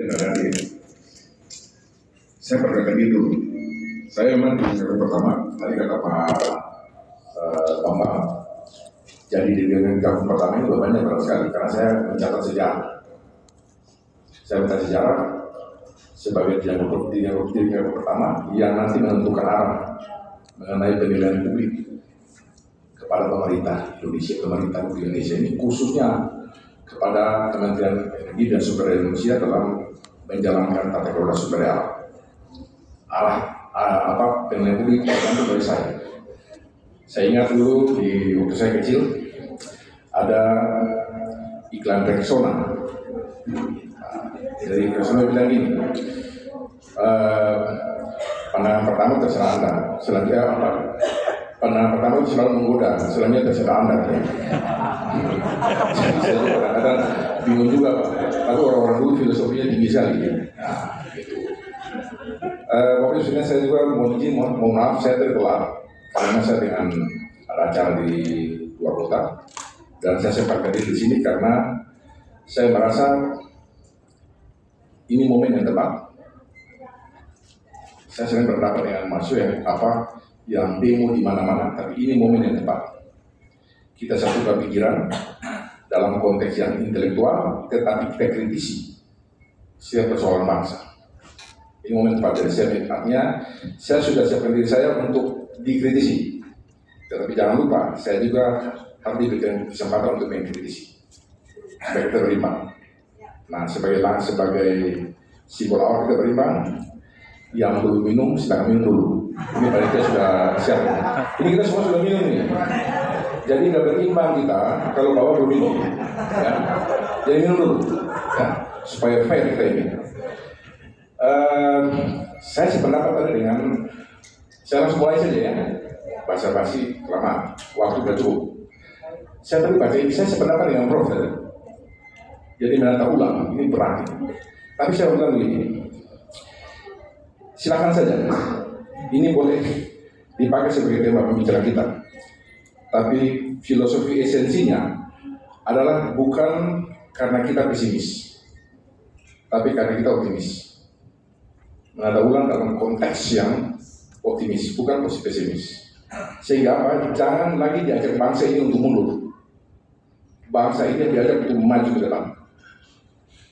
kendaraan ini. Saya perkatakan itu. Saya memang di negara pertama, tadi kata Pak Bambang. Jadi di gabung pertama itu banyak sekali, karena saya mencatat sejarah. Saya mencatat sejarah sebagai dialog pertama yang nanti menentukan arah mengenai penilaian publik kepada pemerintah Indonesia ini, khususnya kepada Kementerian Energi dan Sumber Daya Manusia dalam menjalankan tata kelola sumber daya alam. Penilaian publik tergantung dari saya. Saya ingat dulu di waktu saya kecil ada iklan Rexona. Dari Rexona bilang gini, pandangan pertama terserah Anda, selanjutnya pandangan pertama itu selalu menggoda, selanjutnya terserah Anda. Saya juga kadang-kadang bingung juga, Pak. Tapi orang-orang dulu filosofinya tinggi sekali. Nah, gitu. Waktu itu saya juga mohon maaf saya terkelar karena saya dengan ada acara di luar kota dan saya sempatkan diri di sini karena saya merasa ini momen yang tepat. Saya sering berpendapat dengan Mas yang demo di mana-mana, tapi ini momen yang tepat. Kita satukan pikiran dalam konteks yang intelektual, tetapi kita kritisi setiap persoalan bangsa. Ini momen tepat dari saya sudah siapkan diri saya untuk dikritisi. Tetapi jangan lupa, saya juga harus diberikan kesempatan untuk mengkritisi. Supaya kita berimbang. Nah, sebagai simbol awal kita berimbang, yang belum minum, sedang minum dulu. Ini panitia sudah siap. Ini kita semua sudah minum nih. Jadi nggak berimbang kita kalau bawa belum minum. Ya. Jadi minum dulu. Ya. Supaya fair kita ini. Saya sependapat tadi dengan saya langsung mulai saja ya. Basa-basi lama, waktu sudah cukup. Saya tadi baca ini, saya sependapat dengan Prof. Jadi menata ulang, ini berat. Tapi saya ulang begini. Silakan saja. Ini boleh dipakai sebagai tema pembicaraan kita. Tapi filosofi esensinya adalah bukan karena kita pesimis, tapi karena kita optimis. Menata ulang dalam konteks yang optimis, bukan pesimis. Sehingga apa? Jangan lagi diajak bangsa ini untuk mundur. Bangsa ini diajak untuk maju ke depan.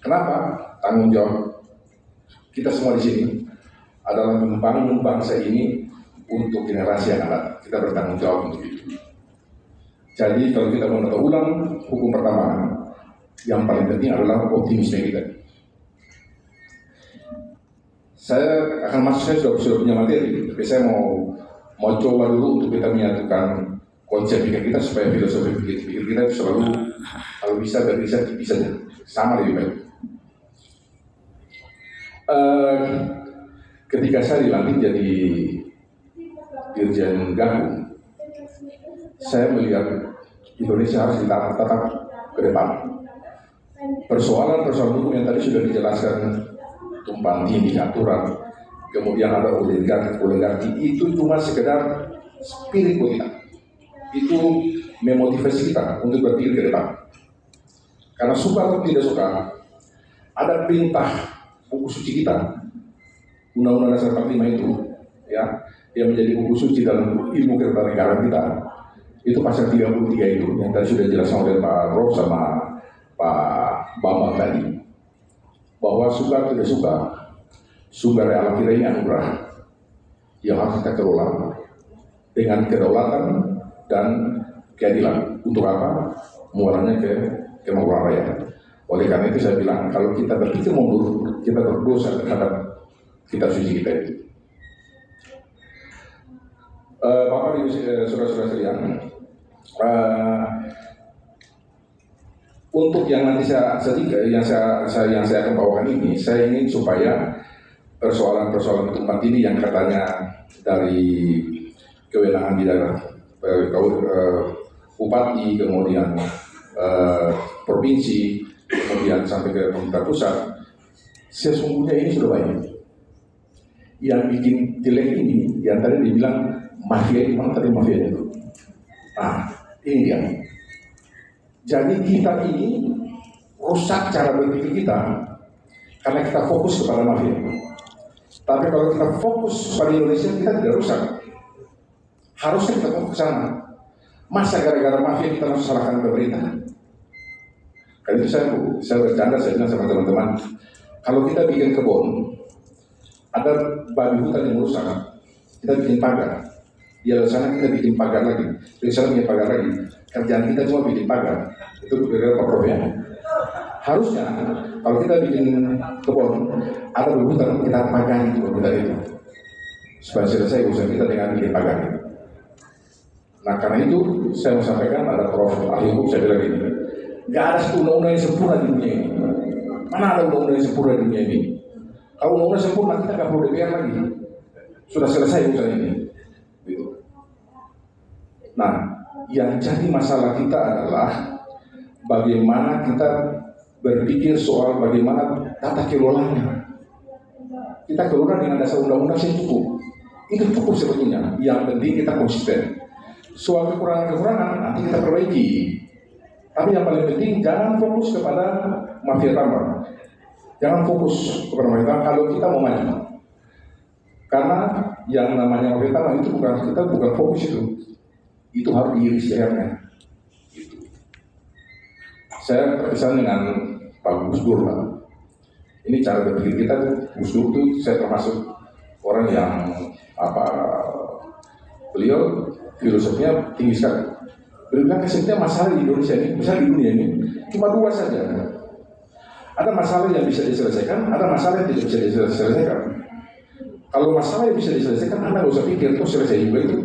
Kenapa? Tanggung jawab kita semua di sini adalah membangun bangsa ini untuk generasi yang akan datang. Kita bertanggung jawab untuk itu. Jadi kalau kita menata ulang hukum pertama, yang paling penting adalah optimisme kita. Saya sudah punya materi, tapi saya mau coba dulu untuk kita menyatukan konsep pikir kita supaya filosofi pikir kita itu selalu kalau bisa berriset tipis saja, sama lebih baik. Ketika saya dilantik jadi Dirjen Gakum, saya melihat Indonesia harus ditatap ke depan. Persoalan hukum yang tadi sudah dijelaskan, tumpang tindih aturan, kemudian ada oligarki itu cuma sekedar spirit kita. Itu memotivasi kita untuk berpikir ke depan. Karena suka atau tidak suka, ada perintah buku suci kita, Undang-Undang Dasar 45 itu, ya, yang menjadi buku suci dalam ilmu ketatanegaraan kita. Itu pasal 33 itu, yang tadi sudah dijelaskan oleh Pak Prof sama Pak Bambang tadi, bahwa suka atau tidak suka, sumber daya alam kita ini anugerah yang harus kita kelola dengan kedaulatan dan keadilan. Untuk apa? Muaranya ke kemauan rakyat. Oleh karena itu saya bilang, kalau kita berpikir mundur, kita berdosa terhadap kitab suci kita itu. Bapak Ibu saudara-saudara sekalian, untuk yang nanti saya akan bawakan ini, saya ingin supaya persoalan tumpang tindih yang katanya dari kewenangan di daerah bupati, kemudian provinsi, kemudian sampai ke pemerintah pusat, sesungguhnya ini sudah banyak. Yang bikin jelek ini, yang tadi dibilang mafia, di mana tadi mafia itu? Nah, ini dia. Jadi kita ini rusak cara berpikir kita karena kita fokus kepada mafia. Tapi kalau kita fokus pada Indonesia, kita tidak rusak. Harusnya kita fokus ke sana. Masa gara-gara mafia kita harus salahkan pemerintah? Karena itu saya bercanda, saya bilang sama teman-teman, kalau kita bikin kebun, ada babi hutan yang merusak, kita bikin pagar. Di sana kita bikin pagar lagi, di sana bikin pagar lagi. Kerjaan kita cuma bikin pagar. Itu berbeda Pak Prof ya. Harusnya kalau kita bikin kebun, ada babi hutan, kita pagari itu hutan itu, supaya selesai urusan kita dengan bikin pagar. Nah karena itu saya mau sampaikan, ada Prof ahli hukum, saya bilang gini, nggak ada satu undang-undang yang sempurna di dunia ini. Mana ada undang-undang yang sempurna di dunia ini? Kalau undang-undang sempurna kita nggak perlu DPR lagi, sudah selesai urusan ini. Gitu. Nah, yang jadi masalah kita adalah bagaimana kita berpikir soal bagaimana tata kelolanya. Kita kelola dengan dasar undang-undang yang cukup. Itu cukup sebetulnya. Yang penting kita konsisten. Soal kekurangan-kekurangan nanti kita perbaiki. Tapi yang paling penting jangan fokus kepada mafia tambang. Jangan fokus kepada mafia tambang kalau kita mau maju. Karena yang namanya mafia tambang itu bukan fokus itu. Itu harus diiris lehernya. Gitu. Saya terkesan dengan Pak Gus Dur. Ini cara berpikir kita. Gus Dur itu saya termasuk orang yang beliau filosofinya tinggi sekali. Beliau bilang kesebenarnya masalah di Indonesia ini, misalnya di dunia ini, cuma dua saja. Ada masalah yang bisa diselesaikan, ada masalah yang tidak bisa diselesaikan. Kalau masalah yang bisa diselesaikan, Anda nggak usah pikir, terus selesai juga itu.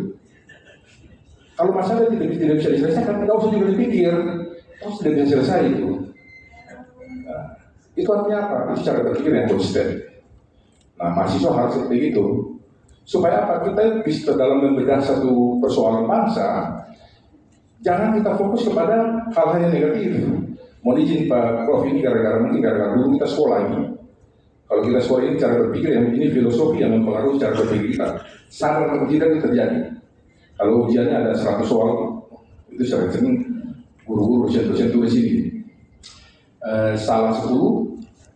Kalau masalah yang tidak bisa diselesaikan, nggak usah juga dipikir, terus tidak bisa selesai itu. Nah, itu artinya apa? Itu cara berpikir yang konsisten. Nah, mahasiswa harus seperti itu. Supaya apa? Kita bisa dalam membedah satu persoalan bangsa, jangan kita fokus kepada hal-hal yang negatif. Mohon izin Pak Prof, ini mungkin gara-gara dulu kita sekolah ini. Kalau kita sekolah ini cara berpikir yang ini filosofi yang mempengaruhi cara berpikir kita. Sadar atau tidak itu terjadi. Kalau ujiannya ada 100 soal, itu secara sering guru-guru dosen-dosen tulis ini. Salah 10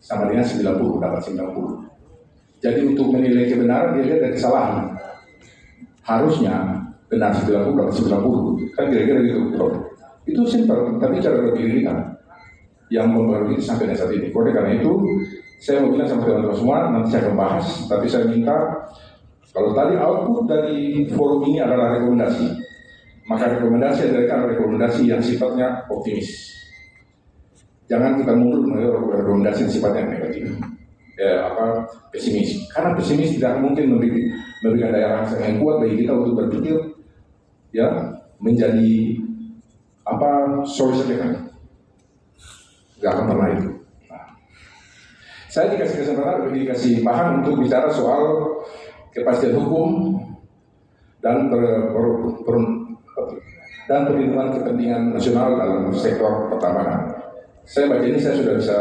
sama dengan 90, dapat 90. Jadi untuk menilai kebenaran dia lihat dari kesalahan. Harusnya benar 90 dapat 90. Kan kira-kira gitu, Prof. Itu simpel, tapi cara berpikir kita yang mempengaruhi sampai dengan saat ini. Oleh karena itu, saya mau bilang sama teman-teman semua, nanti saya akan bahas, tapi saya minta kalau tadi output dari forum ini adalah rekomendasi, maka rekomendasi adalah rekomendasi yang sifatnya optimis. Jangan kita mundur melalui rekomendasi yang sifatnya negatif. Pesimis. Karena pesimis tidak mungkin memberikan daya rasa yang kuat bagi kita untuk berpikir ya menjadi solusinya. Gak akan pernah itu. Nah, saya dikasih kesempatan, dikasih bahan untuk bicara soal kepastian hukum dan perlindungan kepentingan nasional dalam sektor pertambangan. Saya baca ini, saya sudah bisa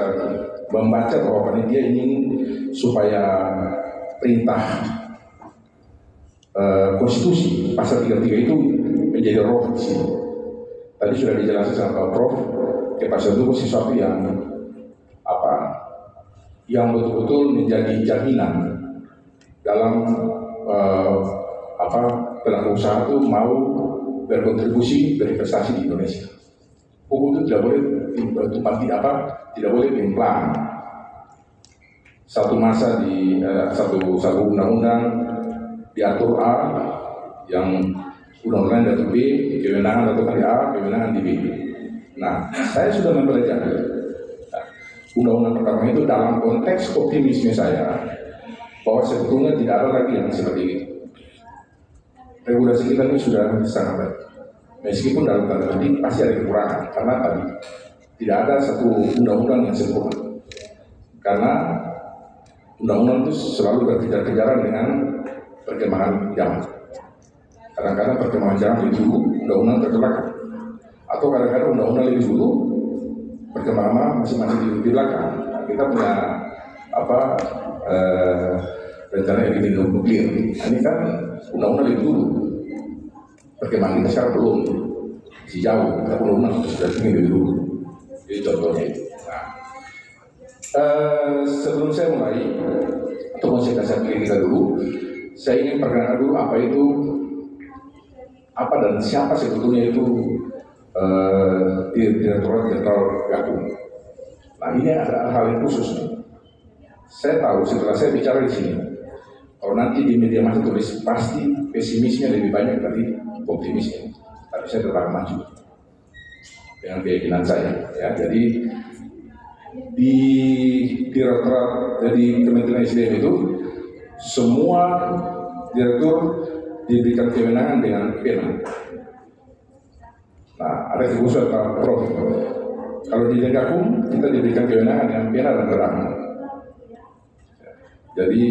membaca bahwa panitia ingin supaya perintah konstitusi pasal 33 itu menjadi roh di sini. Tadi sudah dijelaskan sama Pak Prof, kepastian hukum sesuatu yang yang betul-betul menjadi jaminan dalam pelaku usaha itu mau berkontribusi berinvestasi di Indonesia. Hukum itu tidak boleh tidak boleh implan. Satu masa di satu undang-undang diatur A, yang undang-undang diatur B, kewenangan diatur di A, kewenangan di B. Nah, saya sudah mempelajari undang-undang pertama itu dalam konteks optimisme saya bahwa sebetulnya tidak ada lagi yang seperti itu. Regulasi kita ini sudah sangat baik. Meskipun dalam tanda petik pasti ada kekurangan, karena tadi tidak ada satu undang-undang yang sempurna. Karena undang-undang itu selalu berkejar-kejaran dengan perkembangan zaman. Kadang-kadang perkembangan zaman lebih dulu, undang-undang terbelakang. Atau kadang-kadang undang-undang lebih dulu, perkembangan masing-masing di belakang. Kita punya rencana ekonomi nuklir. Ini kan undang-undang lebih dulu. Perkembangan kita sekarang belum, masih jauh. Kita undang-undang sudah tinggi lebih dulu. Jadi contohnya itu. Nah, Sebelum saya mulai, atau saya kasih kritika dulu, saya ingin perkenalkan dulu apa dan siapa sebetulnya itu Direktorat Jenderal Gakum. Nah, ini ada hal yang khusus nih. Saya tahu setelah saya bicara di sini, kalau nanti di media massa tulis pasti pesimisnya lebih banyak dari optimisnya. Tapi saya tetap maju dengan keyakinan saya. Ya, jadi di Direktorat, jadi Kementerian SDM itu semua direktur diberikan kewenangan dengan pena. Nah, ada khusus Pak Prof. Kalau di Gakum kita diberikan kewenangan dengan pena dan terang. Jadi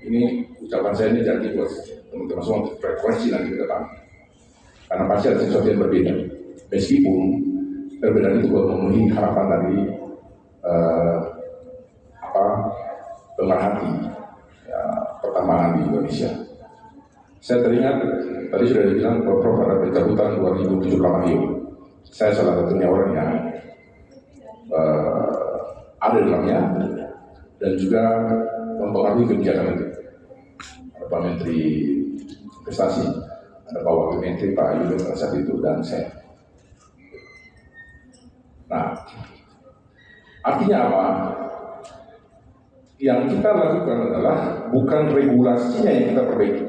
ini ucapan saya ini janji buat teman-teman semua untuk frekuensi nanti ke depan. Karena pasti ada sesuatu yang berbeda. Meskipun perbedaan itu buat memenuhi harapan dari pemerhati ya, pertambangan di Indonesia. Saya teringat tadi sudah dibilang Prof ada pencabutan 2078 IO. Saya salah satunya orang yang ada dalamnya dan juga mempengaruhi kebijakan itu. Ada Pak Menteri Investasi, ada Pak Wakil Menteri Pak Yudho saat itu dan saya. Nah, artinya apa? Yang kita lakukan adalah bukan regulasinya yang kita perbaiki.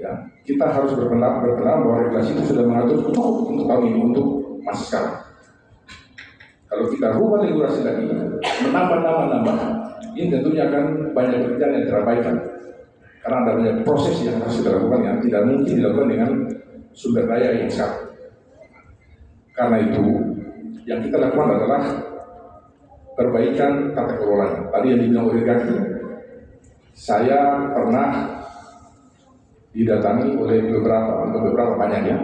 Ya, kita harus berpendapat bahwa regulasi itu sudah mengatur cukup untuk tahun ini, untuk masa sekarang. Kalau kita rubah regulasi lagi, menambah, ini tentunya akan banyak pekerjaan yang terabaikan. Karena ada banyak proses yang harus kita lakukan yang tidak mungkin dilakukan dengan sumber daya yang sekarang. Karena itu, yang kita lakukan adalah perbaikan tata kelola. Tadi yang dibilang oleh Gaki, saya pernah didatangi oleh beberapa banyaknya.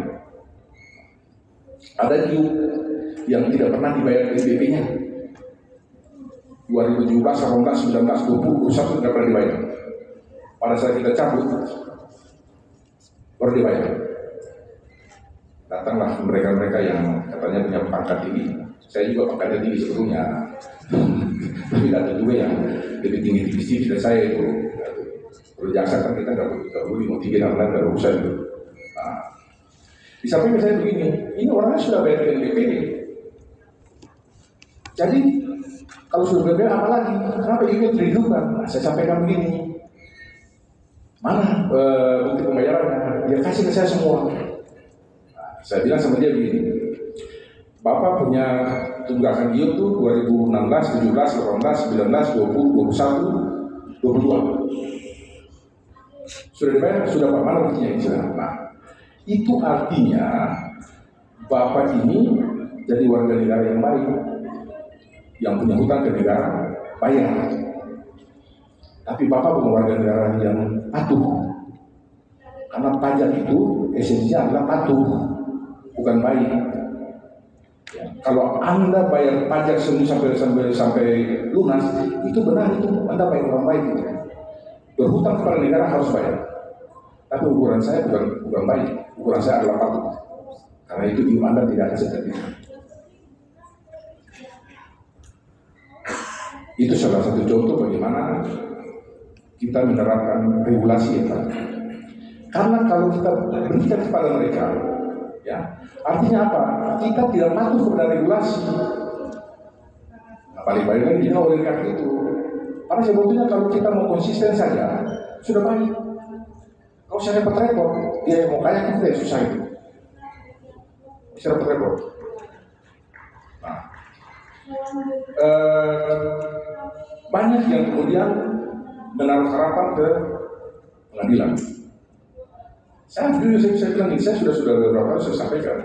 Ada yang tidak pernah dibayar SPP-nya. 2017, 18, 19, 20, 21 tidak pernah dibayar. Pada saat kita cabut, baru dibayar. Datanglah mereka-mereka yang katanya punya pangkat tinggi. Saya juga pangkatnya tinggi sebelumnya. Tapi ada juga yang lebih tinggi dari saya itu. Kalau jaksa kan kita nggak boleh mau tinggi dan lain nggak urusan itu. Nah, di samping saya begini, ini orangnya sudah bayar dengan BPD. Jadi kalau sudah BPD apa lagi? Kenapa ini terhidupkan? Nah, saya sampaikan begini, mana bukti pembayarannya? Dia kasih ke saya semua. Nah, saya bilang sama dia begini, Bapak punya tunggakan IO tuh 2016, 17, 18, 19, 20, 21, 22. Sudah dibayar? Sudah Pak, mana buktinya? Nah, itu artinya Bapak ini jadi warga negara yang baik, yang punya hutang ke negara, bayar. Tapi Bapak bukan warga negara yang patuh. Karena pajak itu esensinya adalah patuh, bukan baik. Ya, kalau Anda bayar pajak sampai lunas, itu benar, itu Anda bayar orang baik. Gitu. Berhutang kepada negara harus bayar. Tapi ukuran saya bukan baik, ukuran saya adalah patuh. Karena itu IO Anda tidak akan seperti itu. Itu salah satu contoh bagaimana kita menerapkan regulasi yang baik. Karena kalau kita berikan kepada mereka, ya, artinya apa? Kita tidak patuh kepada regulasi. Nah, paling baik lagi kita oleh kaki itu. Karena sebetulnya kalau kita mau konsisten saja, sudah baik. Kalau saya dapat repot, dia yang mau kaya kan tidak susah itu. Bisa dapat repot. Nah, banyak yang kemudian menaruh harapan ke pengadilan. Saya bilang ini, saya sudah beberapa kali saya sampaikan.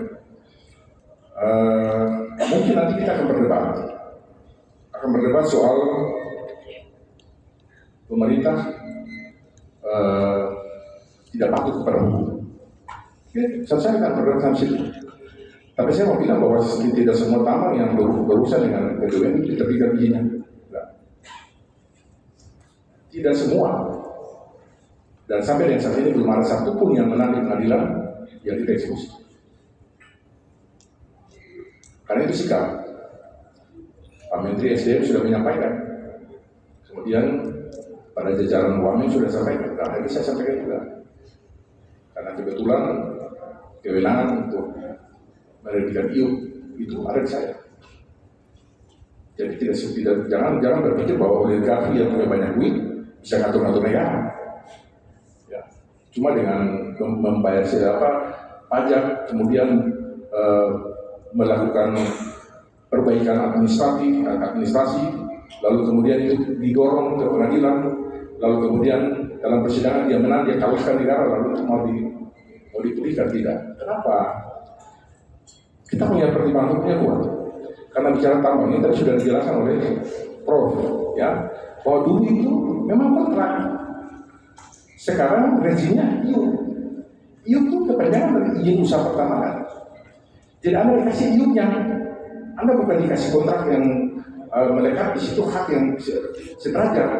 Mungkin nanti kita akan berdebat soal pemerintah tidak patuh kepada hukum. Saya akan berdebat situ. Tapi saya mau bilang bahwa tidak semua tambang yang berurusan dengan BUMN itu diterbitkan izinnya. Tidak semua. Dan sampai dengan saat ini belum ada satu pun yang menang di pengadilan yang kita eksekusi. Karena itu sikap. Pak Menteri SDM sudah menyampaikan, kemudian pada jajaran Wamen sudah sampaikan, dan hari saya sampaikan juga, karena kebetulan kewenangan untuk menerbitkan IUP itu ada di saya. Jadi jangan berpikir bahwa oligarki yang punya banyak duit bisa ngatur-ngatur negara. Ya. Cuma dengan membayar pajak, kemudian melakukan perbaikan administrasi, lalu kemudian itu didorong ke pengadilan, lalu kemudian dalam persidangan dia menang, dia kalahkan negara, lalu itu mau dipulihkan, tidak. Kenapa? Kita punya pertimbangan hukumnya kuat. Karena bicara tambang ini tadi sudah dijelaskan oleh Prof. Ya, bahwa dulu itu memang kontrak. Sekarang rezimnya IUP. IUP itu kepanjangan dari izin usaha pertambangan. Jadi Anda dikasih IUP-nya, Anda bukan dikasih kontrak yang melekat di situ hak yang sederajat.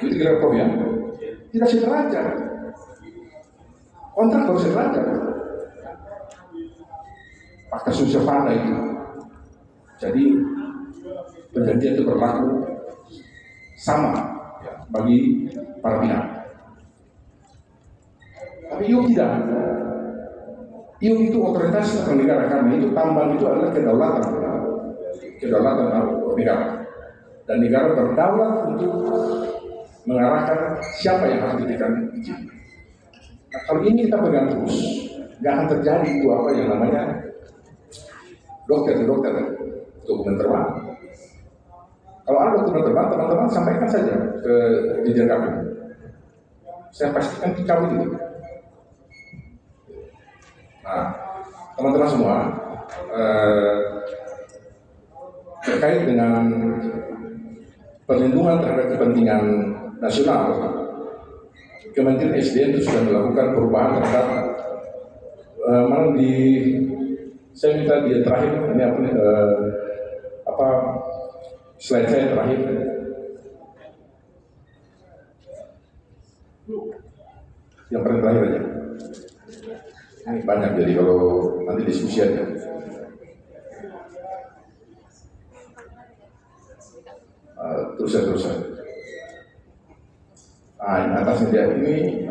Itu kira Prof ya? Tidak sederajat. Kontrak harus sederajat. Fakta susevanda itu. Jadi perjanjian itu berlaku sama ya, bagi para pihak. Tapi IUP tidak. IUP itu otoritas negara, karena itu tambang itu adalah kedaulatan negara. Dan negara berdaulat untuk mengarahkan siapa yang harus diberikan izin. Nah, kalau ini kita pegang terus, nggak akan terjadi itu apa yang namanya dokter dokumen terbang. Kalau ada dokumen terbang, teman-teman sampaikan saja ke dirjen kami. Saya pastikan dicabut itu. Nah, teman-teman semua, terkait dengan perlindungan terhadap kepentingan nasional, Kementerian SDM itu sudah melakukan perubahan terhadap saya minta dia terakhir ini slide saya terakhir. Yang paling terakhir aja. Ini banyak, jadi kalau nanti diskusi aja. Terus. Ini atasnya dia ini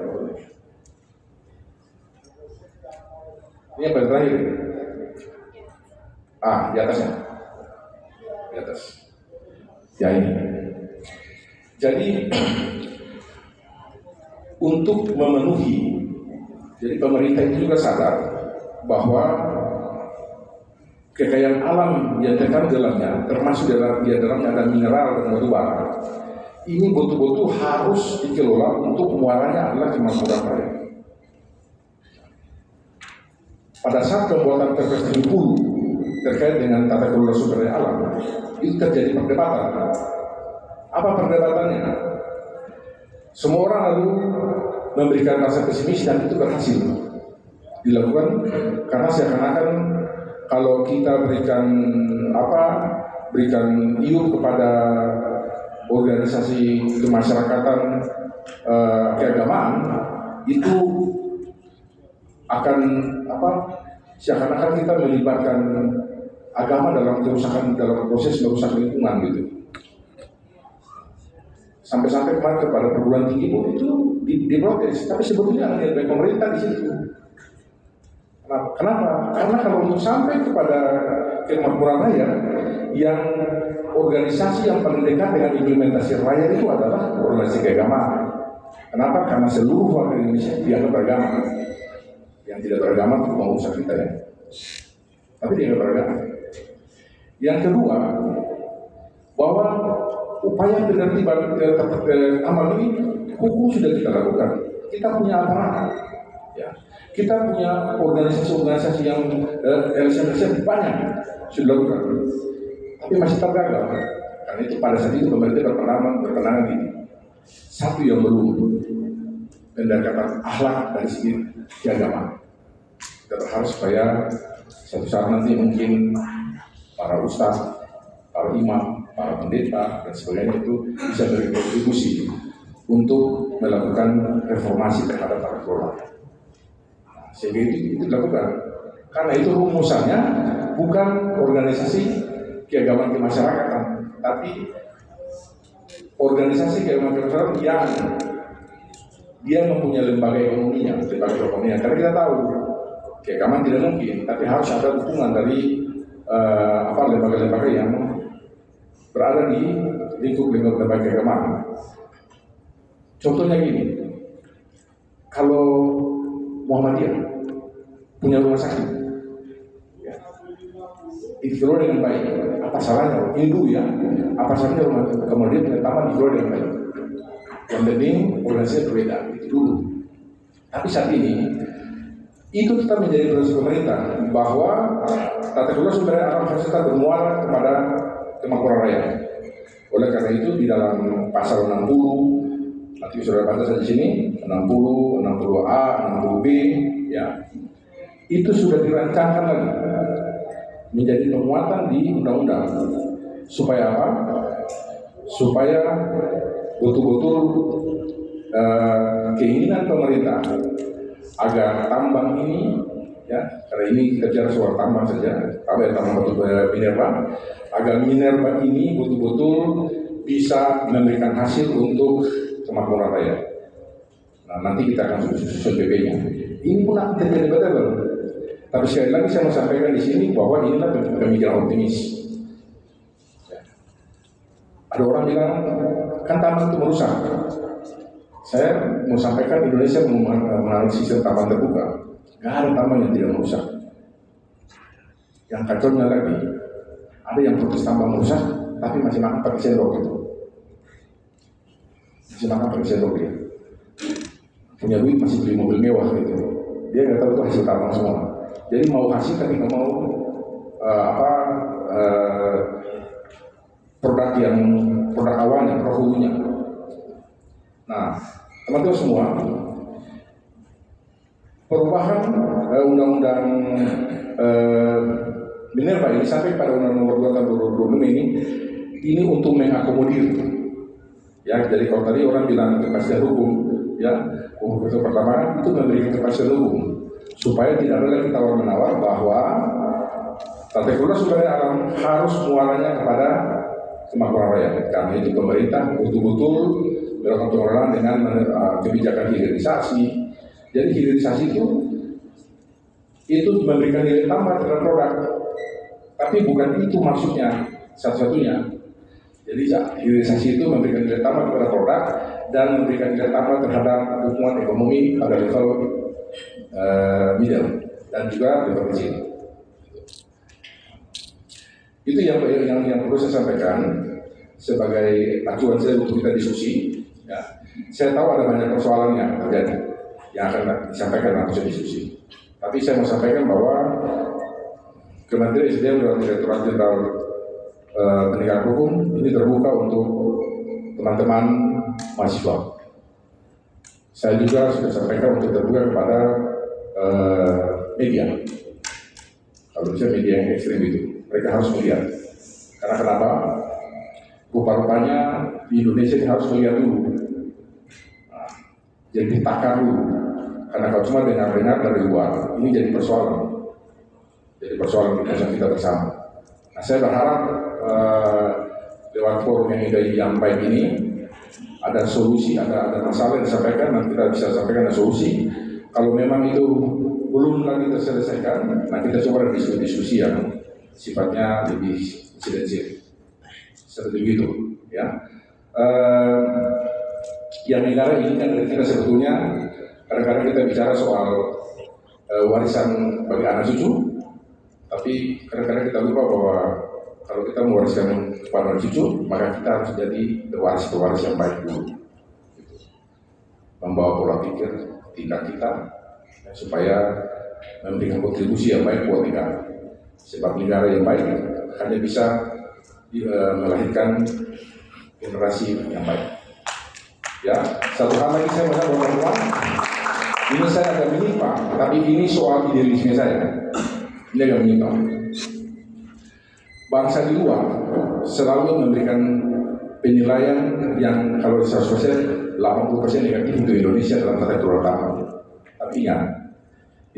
yang paling terakhir. Di atasnya. Di atas. Ya ini. Jadi untuk memenuhi, jadi pemerintah itu juga sadar bahwa kekayaan alam yang terkandung dalamnya, termasuk di dalamnya ada mineral dan batu bara, ini betul-betul harus dikelola untuk muaranya adalah kemakmuran rakyat. Pada saat pembuatan Perpres 70 terkait dengan tata kelola sumber daya alam, itu terjadi perdebatan. Apa perdebatannya? Semua orang lalu memberikan rasa pesimis, dan itu berhasil dilakukan karena seakan-akan kalau kita berikan IUP kepada organisasi kemasyarakatan keagamaan, itu akan seakan-akan kita melibatkan agama dalam proses merusak lingkungan gitu. Sampai-sampai kemarin kepada perguruan tinggi pun itu diprotes, tapi sebetulnya ada dari pemerintah di situ. Kenapa? Karena kalau untuk sampai kepada kemakmuran rakyat, yang organisasi yang paling dekat dengan implementasi rakyat itu adalah organisasi keagamaan. Kenapa? Karena seluruh warga Indonesia dianggap beragama. Yang tidak beragama itu pengusaha kita ya. Tapi dianggap beragama. Yang kedua, bahwa upaya penertiban tambang ini hukum sudah kita lakukan. Kita punya aparat, ya. Kita punya organisasi-organisasi yang LSM banyak sudah lakukan, tapi masih tergagal. Karena itu pada saat itu pemerintah berpendangan gini. Satu yang belum pendekatan akhlak dari segi keagamaan. Kita berharap supaya suatu saat nanti mungkin para ustaz, para imam, para pendeta dan sebagainya itu bisa berkontribusi untuk melakukan reformasi terhadap tata kelola. Sehingga itu dilakukan. Karena itu rumusannya bukan organisasi keagamaan kemasyarakatan, tapi organisasi keagamaan yang dia mempunyai lembaga ekonominya. Karena kita tahu keagamaan tidak mungkin, tapi harus ada dukungan dari lembaga-lembaga yang berada di lingkup lembaga keagamaan. Contohnya gini, kalau Muhammadiyah punya rumah sakit, ya, dikelola dengan baik, apa salahnya? Hindu ya, apa salahnya rumah kemudian punya taman dikelola dengan baik? Yang penting organisasi berbeda, itu dulu. Tapi saat ini itu tetap menjadi prioritas pemerintah bahwa tata kelola sumber daya alam harus tetap bermuara kepada kemakmuran rakyat. Oleh karena itu di dalam pasal 60, nanti saudara baca di sini 60, 60A, 60B, ya, itu sudah dirancangkan lagi menjadi penguatan di undang-undang supaya apa? Supaya betul-betul keinginan pemerintah agar tambang ini, ya, karena ini kita bicara soal tambang saja, tambang batu minerba, agar minerba ini betul-betul bisa memberikan hasil untuk kemakmuran rakyat. Nah, nanti kita akan susun PP-nya. Ini pun akan terjadi betul. Tapi sekali lagi saya mau sampaikan di sini bahwa inilah pemikiran optimis. Ya. Ada orang bilang kan tambang itu merusak. Saya mau sampaikan Indonesia mengalami sistem tambang terbuka. Nggak ada tambang yang tidak merusak. Yang kacaunya lagi, ada yang protes tambang merusak, tapi masih makan pakai sendok gitu. Masih makan pakai sendok dia. Punya duit masih beli mobil mewah gitu. Dia nggak tahu itu hasil tambang semua. Jadi mau hasil tapi nggak mau produk awalnya, produk hulunya. Nah, teman-teman semua, perubahan undang-undang minerba ini sampai pada undang nomor 2 tahun 2026 ini untuk mengakomodir. Ya, jadi kalau tadi orang bilang kepastian hukum, ya, hukum itu pertama itu memberikan kepastian hukum supaya tidak ada lagi tawar-menawar bahwa tata kelola sumber daya alam harus muaranya kepada kemakmuran rakyat. Karena itu pemerintah betul-betul melakukan pengelolaan dengan kebijakan hilirisasi. Jadi hilirisasi itu memberikan nilai tambah terhadap produk, tapi bukan itu maksudnya satu-satunya. Jadi hilirisasi itu memberikan nilai tambah kepada produk dan memberikan nilai tambah terhadap hubungan ekonomi pada level middle dan juga level kecil. Itu yang perlu saya sampaikan sebagai acuan saya untuk kita diskusi. Ya, saya tahu ada banyak persoalan yang terjadi yang akan disampaikan dalam proses diskusi. Tapi saya mau sampaikan bahwa Kementerian SDM dan Direktorat Jenderal Penegakan Hukum ini terbuka untuk teman-teman mahasiswa. Saya juga sudah sampaikan untuk terbuka kepada media. Kalau bisa media yang ekstrim itu, mereka harus melihat. Karena kenapa? Rupa-rupanya di Indonesia ini harus melihat dulu. Nah, jadi takar dulu. Karena kalau cuma dengar-dengar dari luar, ini jadi persoalan. Jadi persoalan kita bersama. Nah, saya berharap lewat forum yang baik ini ada solusi, ada masalah yang disampaikan, dan kita bisa sampaikan ada solusi. Kalau memang itu belum lagi terselesaikan, nah kita coba diskusi yang sifatnya lebih insidensial. Seperti itu, ya. Yang negara ini kan kita sebetulnya kadang-kadang kita bicara soal warisan bagi anak cucu, tapi kadang-kadang kita lupa bahwa kalau kita mewariskan kepada anak cucu, maka kita harus jadi pewaris yang baik dulu. Gitu. Membawa pola pikir tingkat kita supaya memberikan kontribusi yang baik buat negara. Sebab negara yang baik hanya bisa melahirkan generasi yang baik. Ya, satu hal lagi saya mau teman-teman, ini saya agak menyimpang, tapi ini soal idealisme saya. Ini agak menyimpang. Bangsa di luar selalu memberikan penilaian yang kalau 100%, 80% negatif untuk Indonesia dalam tata kelola tambang. Tapi ingat,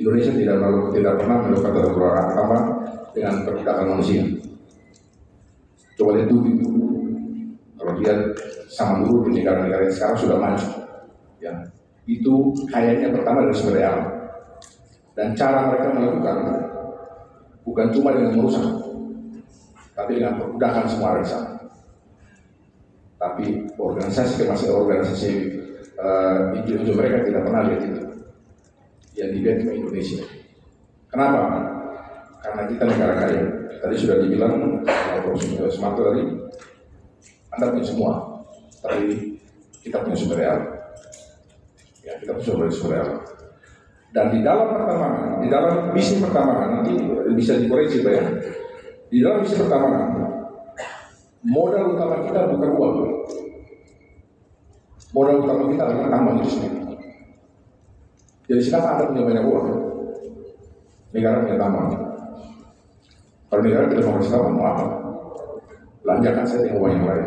Indonesia tidak pernah melakukan tata kelola tambang dengan pergerakan manusia. Coba lihat dulu Kalau dia sama dulu di negara-negara yang sekarang sudah maju, ya, itu kayaknya pertama dari sumber daya alam. Dan cara mereka melakukan bukan cuma dengan merusak, tapi dengan memudahkan semua arisan. Tapi organisasi individu mereka tidak pernah lihat itu yang dilihat cuma Indonesia. Kenapa? Karena kita negara kaya. Tadi sudah dibilang Prof. Sumarto tadi, Anda punya semua, tapi kita punya sumber daya alam. Ya, kita punya sumber daya alam. Dan di dalam pertambangan, di dalam bisnis pertambangan, nanti bisa dikoreksi Pak ya. Di dalam bisnis pertambangan, modal utama kita bukan uang. Modal utama kita adalah tambang itu sendiri. Jadi siapa Anda punya banyak uang? Negara punya tambang. Kalau negara tidak mau kasih tambang, mau apa? Belanjakan saya dengan uang yang lain.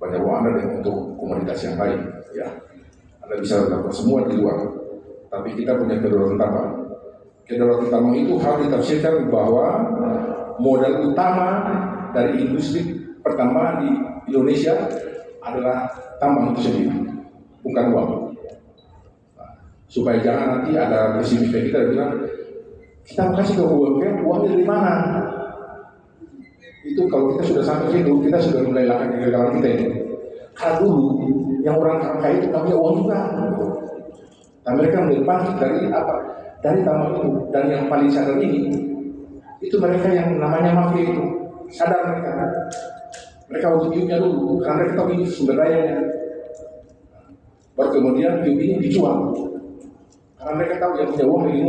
Banyak uang Anda untuk komoditas yang lain. Ya, Anda bisa lakukan semua di luar. Tapi kita punya kedaulatan tambang. Kedaulatan tambang itu harus ditafsirkan bahwa modal utama dari industri pertambangan di Indonesia adalah tambang itu sendiri, bukan uang. Nah, supaya jangan nanti ada pesimis kita bilang kita mau kasih ke uangnya dari mana? Itu kalau kita sudah sampai situ, kita sudah mulai lakukan kegagalan kita itu. Karena dulu yang orang kaya itu punya uang juga. Dan mereka mendepan dari apa? Dari tambang itu. Dan yang paling sadar ini, itu mereka yang namanya mafia itu. Sadar mereka. Mereka untuk hiupnya dulu, karena mereka tahu ini sumber dayanya. Baru kemudian hiup ini dijual. Karena mereka tahu yang punya uang ini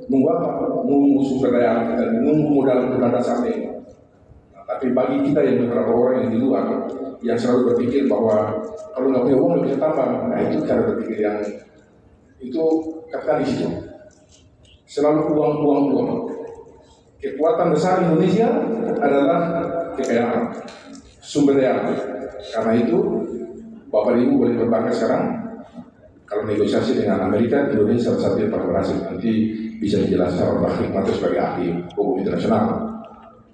nunggu apa? Nunggu sumber daya alam kita, nunggu modal dasarnya. Nah, tapi bagi kita yang beberapa orang yang di luar, yang selalu berpikir bahwa kalau nggak punya uang nggak bisa tambang, nah itu cara berpikir yang itu kapitalis itu. Selalu uang. Kekuatan besar Indonesia adalah kekayaan, sumber daya alam. Karena itu Bapak Ibu boleh berbangga sekarang kalau negosiasi dengan Amerika, Indonesia salah satu yang paling berhasil. Nanti bisa dijelaskan oleh Pak Hikmahanto sebagai ahli hukum internasional.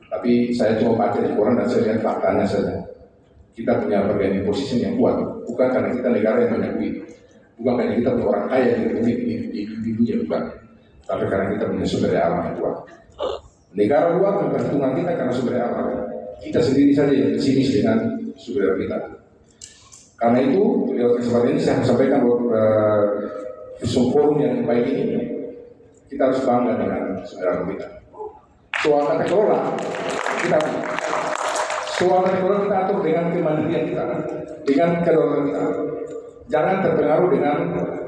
Tapi saya cuma baca di koran dan saya lihat faktanya saja. Kita punya bargaining position yang kuat, bukan karena kita negara yang banyak duit, bukan karena kita punya orang kaya di dunia, bukan. Tapi karena kita punya sumber daya alam yang kuat. Negara luar memperhitungkan kita karena sumber daya alam. Kita sendiri saja yang pesimis dengan sumber daya kita. Karena itu, lewat kesempatan ini saya sampaikan bahwa forum yang baik ini, kita harus bangga dengan sumber daya alam kita. Soal tata kelola, kita atur dengan kemandirian kita, dengan kedaulatan kita. Jangan terpengaruh dengan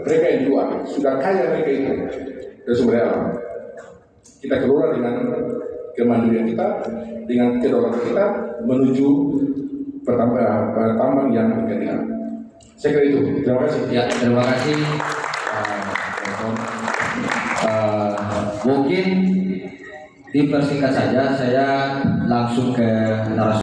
mereka yang di luar. Sudah kaya mereka itu dari sumber daya alam. Kita kelola dengan kemandirian kita, dengan kedaulatan kita menuju tambang yang berkeadilan. Saya kira itu. Terima kasih. Ya, terima kasih. Mungkin dipersingkat saja, saya langsung ke narasumber.